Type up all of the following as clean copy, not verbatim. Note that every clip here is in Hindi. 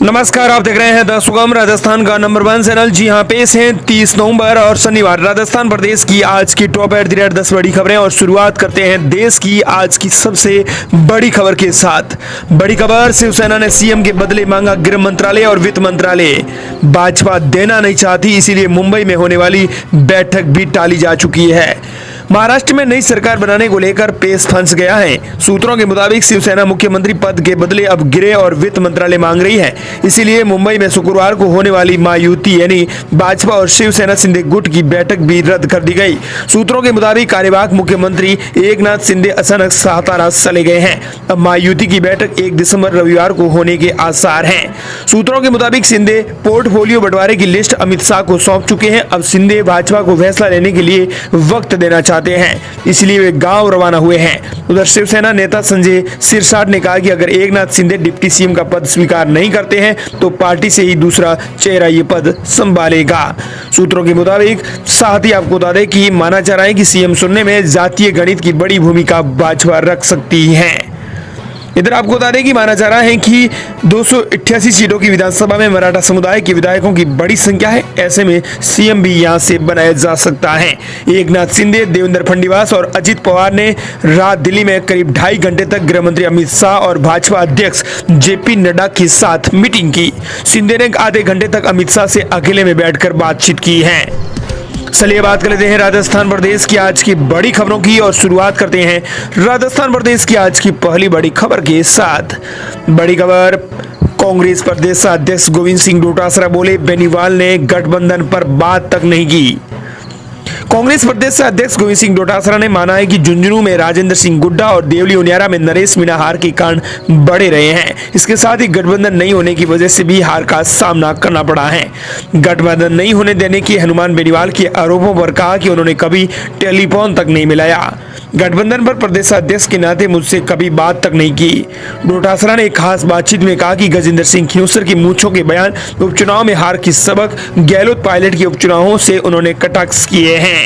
नमस्कार, आप देख रहे हैं द सुगम राजस्थान का नंबर 1 चैनल। जी हां, पेश है 30 नवंबर और शनिवार राजस्थान प्रदेश की आज की टॉप एट द रेट 10 बड़ी खबरें। और शुरुआत करते हैं देश की आज की सबसे बड़ी खबर के साथ। बड़ी खबर, शिवसेना ने सीएम के बदले मांगा गृह मंत्रालय और वित्त मंत्रालय। भाजपा देना नहीं चाहती, इसीलिए मुंबई में होने वाली बैठक भी टाली जा चुकी है। महाराष्ट्र में नई सरकार बनाने को लेकर पेश फंस गया है। सूत्रों के मुताबिक शिवसेना मुख्यमंत्री पद के बदले अब गृह और वित्त मंत्रालय मांग रही है। इसीलिए मुंबई में शुक्रवार को होने वाली महायुति यानी भाजपा और शिवसेना शिंदे गुट की बैठक भी रद्द कर दी गई। सूत्रों के मुताबिक कार्यवाहक मुख्यमंत्री एकनाथ शिंदे अचानक सातारा चले गए हैं। अब महायुति की बैठक 1 दिसंबर रविवार को होने के आसार हैं। सूत्रों के मुताबिक शिंदे पोर्टफोलियो बंटवारे की लिस्ट अमित शाह को सौंप चुके हैं। अब शिंदे भाजपा को फैसला लेने के लिए वक्त देना चाहते हैं, इसलिए वे गांव रवाना हुए हैं। उधर शिवसेना नेता संजय सिरसाट ने कहा कि अगर एकनाथ शिंदे डिप्टी सीएम का पद स्वीकार नहीं करते हैं तो पार्टी से ही दूसरा चेहरा ये पद संभालेगा। सूत्रों के मुताबिक साथ ही आपको बता दें कि माना जा रहा है कि सीएम चुनने में जातीय गणित की बड़ी भूमिका भाजपा रख सकती है। इधर आपको बता दें कि माना जा रहा है कि 288 सीटों की विधानसभा में मराठा समुदाय के विधायकों की बड़ी संख्या है। ऐसे में सीएम भी यहां से बनाया जा सकता है। एकनाथ शिंदे, देवेंद्र फडणवीस और अजित पवार ने रात दिल्ली में करीब 2.5 घंटे तक गृह मंत्री अमित शाह और भाजपा अध्यक्ष जेपी नड्डा के साथ मीटिंग की। शिंदे ने आधे घंटे तक अमित शाह से अकेले में बैठकर बातचीत की है। चलिए बात कर लेते हैं राजस्थान प्रदेश की आज की बड़ी खबरों की और शुरुआत करते हैं राजस्थान प्रदेश की आज की पहली बड़ी खबर के साथ। बड़ी खबर, कांग्रेस प्रदेश अध्यक्ष गोविंद सिंह डोटासरा बोले बेनीवाल ने गठबंधन पर बात तक नहीं की। कांग्रेस प्रदेश अध्यक्ष गोविंद सिंह डोटासरा ने माना है कि झुंझुनू में राजेंद्र सिंह गुड्डा और देवली उनियारा में नरेश मीणा हार के कारण बढ़े रहे हैं। इसके साथ ही गठबंधन नहीं होने की वजह से भी हार का सामना करना पड़ा है। गठबंधन नहीं होने देने के हनुमान बेनीवाल के आरोपों पर कहा कि उन्होंने कभी टेलीफोन तक नहीं मिलाया। गठबंधन पर प्रदेश अध्यक्ष के नाते मुझसे कभी बात तक नहीं की। डोटासरा ने एक खास बातचीत में कहा कि गजेंद्र सिंह खियूसर की मूंछों के बयान उपचुनाव में हार की सबक गहलोत पायलट के उपचुनावों से उन्होंने कटाक्ष किए हैं।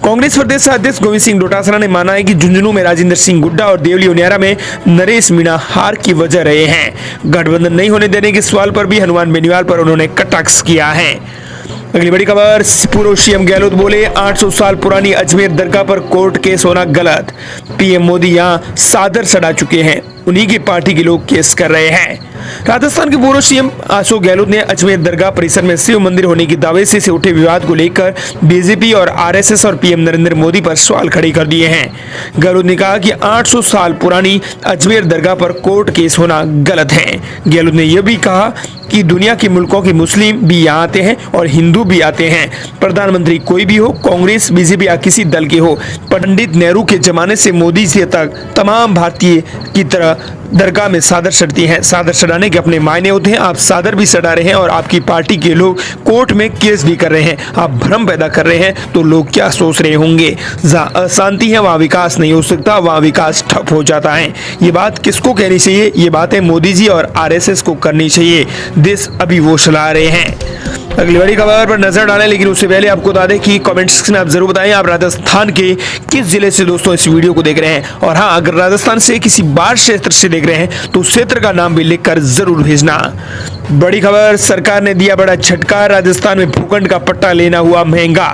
कांग्रेस प्रदेश अध्यक्ष गोविंद सिंह डोटासरा ने माना है कि झुंझुनू में राजेंद्र सिंह गुड्डा और देवली उनियारा में नरेश मीणा हार की वजह रहे हैं। गठबंधन नहीं होने देने के सवाल पर भी हनुमान बेनीवाल पर उन्होंने कटाक्ष किया है। अगली बड़ी खबर, पूर्व सीएम गहलोत बोले 800 साल पुरानी अजमेर दरगाह पर कोर्ट केस होना गलत। पीएम मोदी यहां सादर चढ़ा चुके हैं, उन्हीं की पार्टी के लोग केस कर रहे हैं। राजस्थान के पूर्व सीएम अशोक गहलोत ने अजमेर दरगाह परिसर में शिव मंदिर होने के दावे से उठे विवाद को लेकर बीजेपी और आरएसएस और पीएम नरेंद्र मोदी पर सवाल खड़े कर दिए हैं। गहलोत ने कहा कि 800 साल पुरानी अजमेर दरगाह पर कोर्ट केस होना गलत है। गहलोत ने यह भी कहा कि दुनिया के मुल्कों के मुस्लिम भी यहाँ आते हैं और हिंदू भी आते हैं। प्रधानमंत्री कोई भी हो, कांग्रेस, बीजेपी या किसी दल के हो, पंडित नेहरू के जमाने से मोदी से तक तमाम भारतीय की तरह दरगाह में सादर चढ़ती हैं। सादर चढ़ाने के अपने मायने होते हैं। आप सादर भी चढ़ा रहे हैं और आपकी पार्टी के लोग कोर्ट में केस भी कर रहे हैं। आप भ्रम पैदा कर रहे हैं तो लोग क्या सोच रहे होंगे। जहाँ अशांति है वहाँ विकास नहीं हो सकता, वहाँ विकास ठप हो जाता है। ये बात किसको कहनी चाहिए? ये बातें मोदी जी और आरएसएस को करनी चाहिए। देश अभी वो चला रहे हैं। अगली बड़ी खबर पर नजर डालें, लेकिन उससे पहले आपको बता दें कि कमेंट सेक्शन में आप जरूर बताएं आप राजस्थान के किस जिले से दोस्तों इस वीडियो को देख रहे हैं। और हाँ, अगर राजस्थान से किसी बाढ़ क्षेत्र से देख रहे हैं तो क्षेत्र का नाम भी लिखकर जरूर भेजना। बड़ी खबर, सरकार ने दिया बड़ा झटका, राजस्थान में भूखंड का पट्टा लेना हुआ महंगा।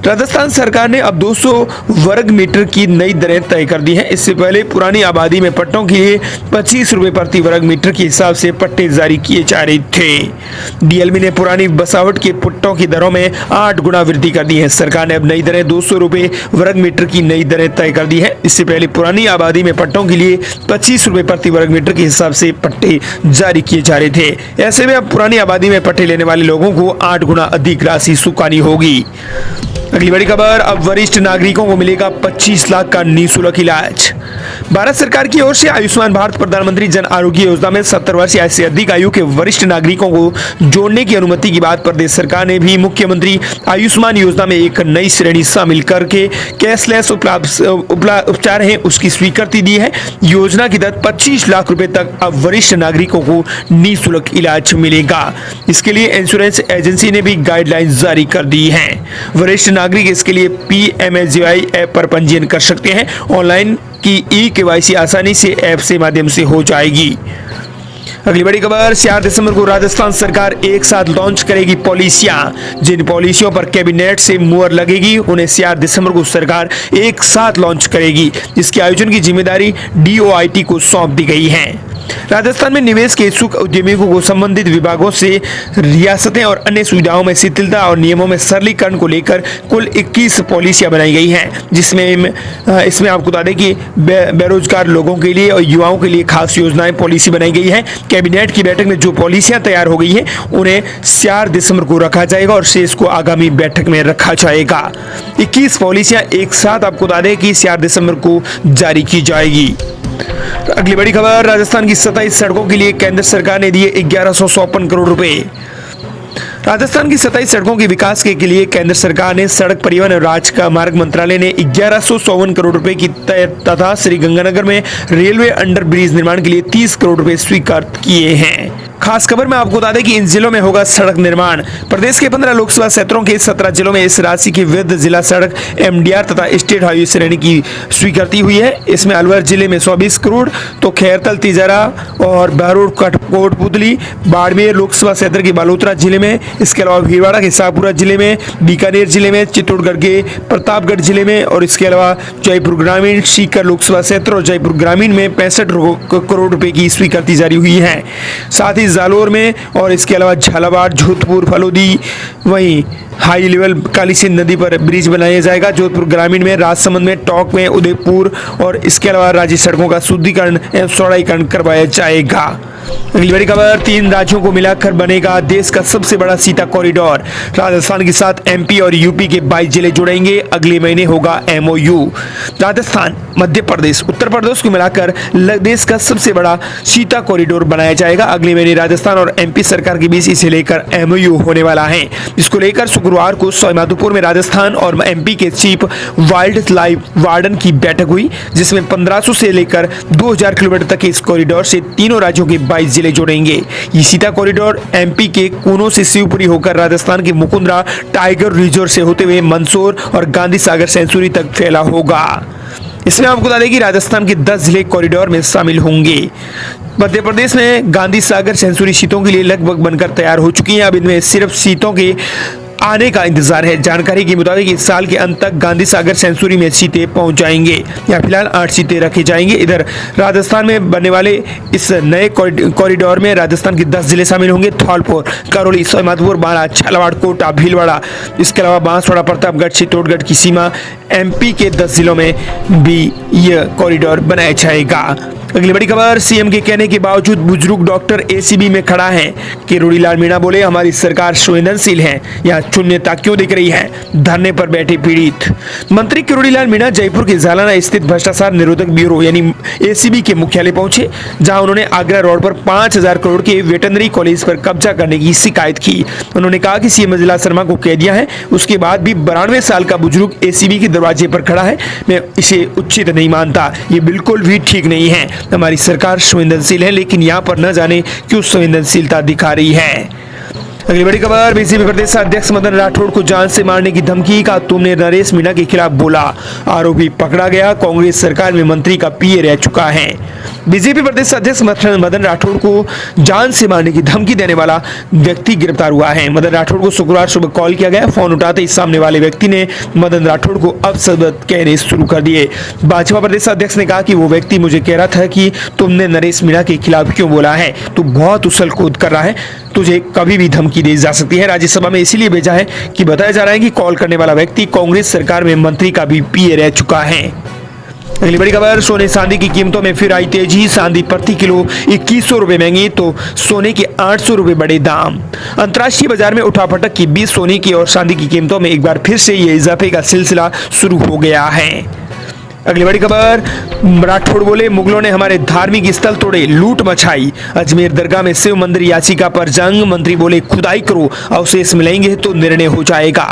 राजस्थान सरकार ने अब 200 वर्ग मीटर की नई दरें तय कर दी हैं। इससे पहले पुरानी आबादी में पट्टों के लिए 25 रुपए प्रति वर्ग मीटर के हिसाब से पट्टे जारी किए जा रहे थे। डीएलमी ने पुरानी बसावट के पट्टों की दरों में 8 गुना वृद्धि कर दी है। सरकार ने अब नई दरें 200 रुपए वर्ग मीटर की नई दरें तय कर दी है। इससे पहले पुरानी आबादी में पट्टों के लिए 25 रुपए प्रति वर्ग मीटर के हिसाब से पट्टे जारी किए जा रहे थे। ऐसे में अब पुरानी आबादी में पट्टे लेने वाले लोगों को 8 गुना अधिक राशि चुकानी होगी। अगली बड़ी खबर, अब वरिष्ठ नागरिकों को मिलेगा 25 लाख का निःशुल्क इलाज। भारत सरकार की ओर से आयुष्मान भारत प्रधानमंत्री जन आरोग्य योजना में 70 वर्ष या इससे अधिक आयु के वरिष्ठ नागरिकों को जोड़ने की अनुमति के बाद प्रदेश सरकार ने भी मुख्यमंत्री आयुष्मान योजना में एक नई श्रेणी शामिल करके कैशलेस उपचार है उसकी स्वीकृति दी है। योजना के तहत 25 लाख रुपए तक अब वरिष्ठ नागरिकों को निःशुल्क इलाज मिलेगा। इसके लिए इंश्योरेंस एजेंसी ने भी गाइडलाइन जारी कर दी है। वरिष्ठ नागरिक इसके लिए PMJY ऐप पर पंजीयन कर सकते हैं। ऑनलाइन की ई-KYC आसानी से ऐप से माध्यम से हो जाएगी। अगली बड़ी खबर, 4 दिसंबर को राजस्थान सरकार एक साथ लॉन्च करेगी पॉलिसियां। जिन पॉलिसियों पर कैबिनेट से मुहर लगेगी उन्हें 4 दिसंबर को सरकार एक साथ लॉन्च करेगी, जिसके आयोजन की जिम्मेदारी DOIT को सौंप दी गई है। राजस्थान में निवेश के इच्छुक उद्यमियों को संबंधित विभागों से रियासतें और अन्य सुविधाओं में शिथिलता और नियमों में सरलीकरण को लेकर कुल 21 पॉलिसियां बनाई गई हैं, जिसमें इसमें आपको बता दें कि बेरोजगार लोगों के लिए और युवाओं के लिए खास योजनाएं पॉलिसी बनाई गई है। कैबिनेट की बैठक में जो पॉलिसियां तैयार हो गई हैं उन्हें 4 दिसंबर को रखा जाएगा और शेष को आगामी बैठक में रखा जाएगा। 21 पॉलिसियां एक साथ आपको बता दें कि 4 दिसंबर को जारी की जाएगी। अगली बड़ी खबर, राजस्थान की 27 सड़कों के लिए केंद्र सरकार ने दिए 1154 करोड़ रुपए। राजस्थान की 27 सड़कों के विकास के लिए केंद्र सरकार ने सड़क परिवहन और राजमार्ग मंत्रालय ने 1154 करोड़ रुपए की तथा श्री गंगानगर में रेलवे अंडर ब्रिज निर्माण के लिए 30 करोड़ रुपए स्वीकृत किए हैं। खास खबर में आपको बता दें कि इन जिलों में होगा सड़क निर्माण। प्रदेश के 15 लोकसभा क्षेत्रों के 17 जिलों में इस राशि की विविध जिला सड़क MDR तथा स्टेट हाईवे श्रेणी की स्वीकृति हुई है। इसमें अलवर जिले में 120 करोड़, तो खैरतल, तिजारा और बहरोड, कोटपुतली, बाड़मेर लोकसभा क्षेत्र के बालोतरा जिले में, इसके अलावा भीलवाड़ा के शाहपुरा जिले में, बीकानेर जिले में, चित्तौड़गढ़ के प्रतापगढ़ जिले में और इसके अलावा जयपुर ग्रामीण, सीकर लोकसभा क्षेत्र और जयपुर ग्रामीण में 65 करोड़ रुपए की स्वीकृति जारी हुई है। साथ ही जालोर में और इसके अलावा झालावाड़, जोधपुर, फलोदी, वहीं हाई लेवल काली सिंध नदी पर ब्रिज बनाया जाएगा। जोधपुर ग्रामीण में, राजसमंद में, टोंक में, उदयपुर और इसके अलावा राज्य सड़कों का शुद्धिकरण एवं चौड़ाईकरण करवाया जाएगा। अगली बड़ी खबर, 3 राज्यों को मिलाकर बनेगा देश का सबसे बड़ा सीता कॉरिडोर। राजस्थान के साथ MP और UP के 22 जिले जुड़ेंगे। अगले महीने होगा MOU। राजस्थान, मध्य प्रदेश, उत्तर प्रदेश को मिलाकर देश का सबसे बड़ा सीता कॉरिडोर बनाया जाएगा। अगले महीने राजस्थान और MP सरकार के बीच इसे लेकर MOU होने वाला है। इसको लेकर शुक्रवार को सवाईमाधोपुर में राजस्थान और MP के चीफ वाइल्ड लाइफ वार्डन की बैठक हुई, जिसमें 1500 से लेकर 2000 किलोमीटर तक के इस कॉरिडोर से तीनों राज्यों के 22 जिले जुड़ेंगे। ये सीता कॉरिडोर MP के कूनो से शिवपुरी होकर राजस्थान के मुकुंदरा टाइगर रिजर्व से होते हुए मंदसौर और गांधी सागर सेंचुरी तक फैला होगा। इसमें आपको बता दें कि राजस्थान के 10 जिले कॉरिडोर में शामिल होंगे। मध्य प्रदेश में गांधी सागर सेंचुरी सीटों के लिए लगभग बनकर तैयार हो चुकी हैं। अब इनमें सिर्फ सीटों के आने का इंतजार है। जानकारी के मुताबिक इस साल के अंत तक गांधी सागर सेंचुरी में सीटें पहुंच जाएंगे। यहाँ फिलहाल 8 सीटें रखी जाएंगी। इधर राजस्थान में बनने वाले इस नए कॉरिडोर में राजस्थान के 10 जिले शामिल होंगे। धौलपुर, करौली, सवाईमाधोपुर, बारा, झालावाड़, कोटा, भीलवाड़ा, इसके अलावा बांसवाड़ा, प्रतापगढ़, चित्तौड़गढ़ की सीमा MP के 10 जिलों में भी यह कॉरिडोर बनाया जाएगा। अगली बड़ी खबर, CM के कहने के बावजूद बुजुर्ग डॉक्टर ACB में खड़ा है। किरोड़ीलाल मीणा बोले, हमारी सरकार संवेदनशील है, यहाँ शून्यता क्यों दिख रही है, धरने पर बैठे पीड़ित। मंत्री किरोड़ीलाल मीणा जयपुर के जालाना स्थित भ्रष्टाचार निरोधक ब्यूरो यानी ACB के मुख्यालय पहुंचे, जहां उन्होंने आगरा रोड पर 5000 करोड़ के वेटनरी कॉलेज पर कब्जा करने की शिकायत की। उन्होंने कहा कि CM अजला शर्मा को कह दिया है, उसके बाद भी 92 साल का बुजुर्ग ACB के दरवाजे पर खड़ा है। मैं इसे उचित नहीं मानता, ये बिल्कुल भी ठीक नहीं है। हमारी सरकार संवेदनशील है, लेकिन यहाँ पर न जाने क्यों संवेदनशीलता दिखा रही है। अगली बड़ी खबर, BJP प्रदेश अध्यक्ष मदन राठौड़ को जान से मारने की धमकी का तुमने नरेश मीणा के खिलाफ बोला, आरोपी पकड़ा गया। कांग्रेस सरकार में मंत्री का PA रह चुका है। BJP प्रदेश अध्यक्ष मदन राठौड़ को जान से मारने की धमकी देने वाला व्यक्ति गिरफ्तार हुआ है। मदन राठौड़ को शुक्रवार सुबह कॉल किया गया। फोन उठाते ही सामने वाले व्यक्ति ने मदन राठौड़ को अपशब्द कहने शुरू कर दिए। भाजपा प्रदेश अध्यक्ष ने कहा कि वो व्यक्ति मुझे कह रहा था कि तुमने नरेश मीणा के खिलाफ क्यों बोला है, तू बहुत उछल कूद कर रहा है, तुझे कभी भी धमकी दी जा सकती है। राज्यसभा में इसीलिए भेजा है कि बताया जा रहा है कि कॉल करने वाला व्यक्ति कांग्रेस सरकार में मंत्री का भी PA रह चुका है। अगली बड़ी खबर, सोने चांदी की कीमतों में फिर आई तेजी। चांदी प्रति किलो 2100 रुपए महंगी तो सोने के 800 रुपए बढ़े दाम। अंतर्राष्ट्रीय बाजार में उठापटक की बीच सोने की और चांदी की कीमतों में एक बार फिर से ये इजाफे का सिलसिला शुरू हो गया है। अगली बड़ी खबर, राठौड़ बोले, मुगलों ने हमारे धार्मिक स्थल तोड़े, लूट मचाई। अजमेर दरगाह में शिव मंदिर याचिका पर जंग। मंत्री बोले, खुदाई करो, अवशेष मिलेंगे तो निर्णय हो जाएगा।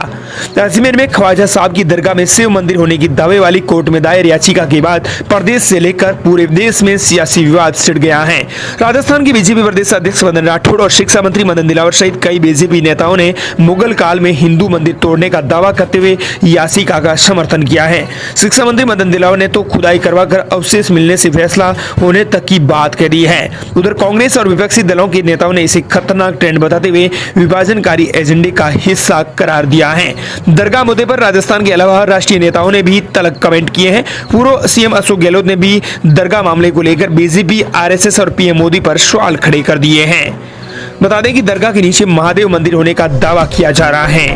अजमेर में ख्वाजा साहब की दरगाह में शिव मंदिर होने की दावे वाली कोर्ट में दायर याचिका के बाद प्रदेश से लेकर पूरे देश में सियासी विवाद छिड़ गया है। राजस्थान के BJP प्रदेश अध्यक्ष मदन राठौड़ और शिक्षा मंत्री मदन दिलावर सहित कई BJP नेताओं ने मुगल काल में हिंदू मंदिर तोड़ने का दावा करते हुए याचिका का समर्थन किया है। शिक्षा मंत्री मदन दिलावर ने तो खुदाई करवाकर अवशेष मिलने से फैसला होने तक की बात कह दी है। उधर कांग्रेस और विपक्षी दलों के नेताओं ने इसे खतरनाक ट्रेंड बताते हुए विभाजनकारी एजेंडे का हिस्सा करार दिया है। दरगाह मुद्दे पर राजस्थान के अलावा राष्ट्रीय नेताओं ने भी तल्ख कमेंट किए हैं। पूर्व सीएम अशोक गहलोत ने भी दरगाह मामले को लेकर बीजेपी, आरएसएस और पीएम मोदी पर सवाल खड़े कर दिए हैं। बता दें कि दरगाह के नीचे महादेव मंदिर होने का दावा किया जा रहा है।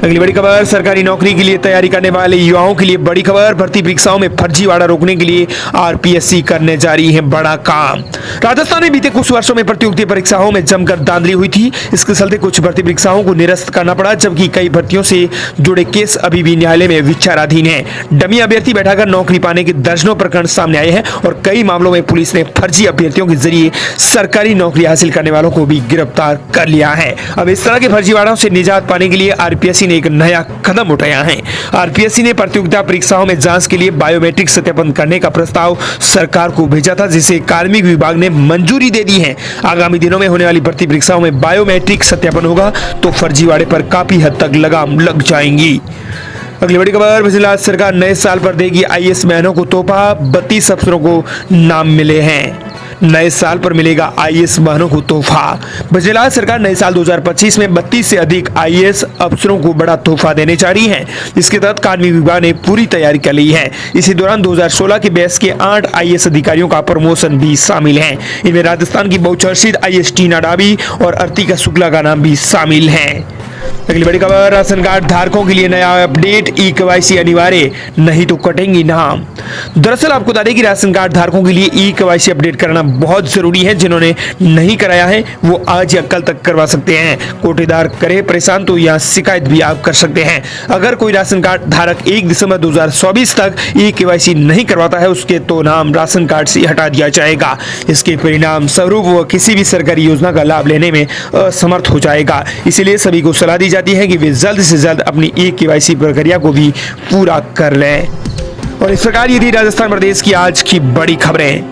अगली बड़ी खबर, सरकारी नौकरी के लिए तैयारी करने वाले युवाओं के लिए बड़ी खबर। भर्ती परीक्षाओं में फर्जीवाड़ा रोकने के लिए आरपीएससी करने जा रही है बड़ा काम। राजस्थान में बीते कुछ वर्षों में प्रतियोगिता परीक्षाओं में जमकर धांधली हुई थी। इसके चलते कुछ भर्ती परीक्षाओं को निरस्त करना पड़ा, जबकि कई भर्तियों से जुड़े केस अभी भी न्यायालय में विचाराधीन है। डमी अभ्यर्थी बैठाकर नौकरी पाने के दर्जनों प्रकरण सामने आए हैं और कई मामलों में पुलिस ने फर्जी अभ्यर्थियों के जरिए सरकारी नौकरी हासिल करने वालों को भी गिरफ्तार कर लिया है। अब इस तरह के फर्जीवाड़ों से निजात पाने के लिए आरपीएससी ने एक नया कदम उठाया है। आरपीएससी ने प्रतियोगिता परीक्षाओं में जांच के लिए बायोमेट्रिक सत्यापन करने का प्रस्ताव सरकार को भेजा था, जिसे कार्मिक विभाग ने मंजूरी दे दी है। आगामी दिनों में होने वाली भर्ती परीक्षाओं में बायोमेट्रिक सत्यापन होगा तो फर्जीवाड़े पर काफी हद तक लगाम लग जाएंगी। अगली बड़ी खबर, गुजरात सरकार नए साल पर देगी आईएएस बहनों को तोहफा। 32 अफसरों को नाम मिले हैं। नए साल पर मिलेगा आईएएस बहनों को तोहफा। गुजरात सरकार नए साल 2025 में 32 से अधिक आईएएस अफसरों को बड़ा तोहफा देने जा रही है। इसके तहत कार्मिक विभाग ने पूरी तैयारी कर ली है। इसी दौरान 2016 के बैच के 8 आईएएस अधिकारियों का प्रमोशन भी शामिल है। इनमें राजस्थान की बहुचर्चित आईएएस टीना डाबी और अर्तिका शुक्ला का नाम भी शामिल है। अगली बड़ी खबर, राशन कार्ड धारकों के लिए नया अपडेट। ई-केवाईसी अनिवार्य, नहीं तो कटेंगी नाम। दरअसल आपको बता दें कि राशन कार्ड धारकों के लिए ई-केवाईसी अपडेट करना बहुत जरूरी है। जिन्होंने नहीं कराया है वो आज या कल तक करवा सकते हैं। कोटेदार करे परेशान तो यहाँ शिकायत भी आप कर सकते हैं। अगर कोई राशन कार्ड धारक 1 दिसंबर 2024 तक ई-केवाईसी नहीं करवाता है, उसके तो नाम राशन कार्ड से हटा दिया जाएगा। इसके परिणाम स्वरूप वह किसी भी सरकारी योजना का लाभ लेने में असमर्थ हो जाएगा। इसीलिए सभी को सलाह दी जाती है कि वे जल्द से जल्द अपनी ई-केवाईसी प्रक्रिया को भी पूरा कर लें। और इस प्रकार ये थी राजस्थान प्रदेश की आज की बड़ी खबरें।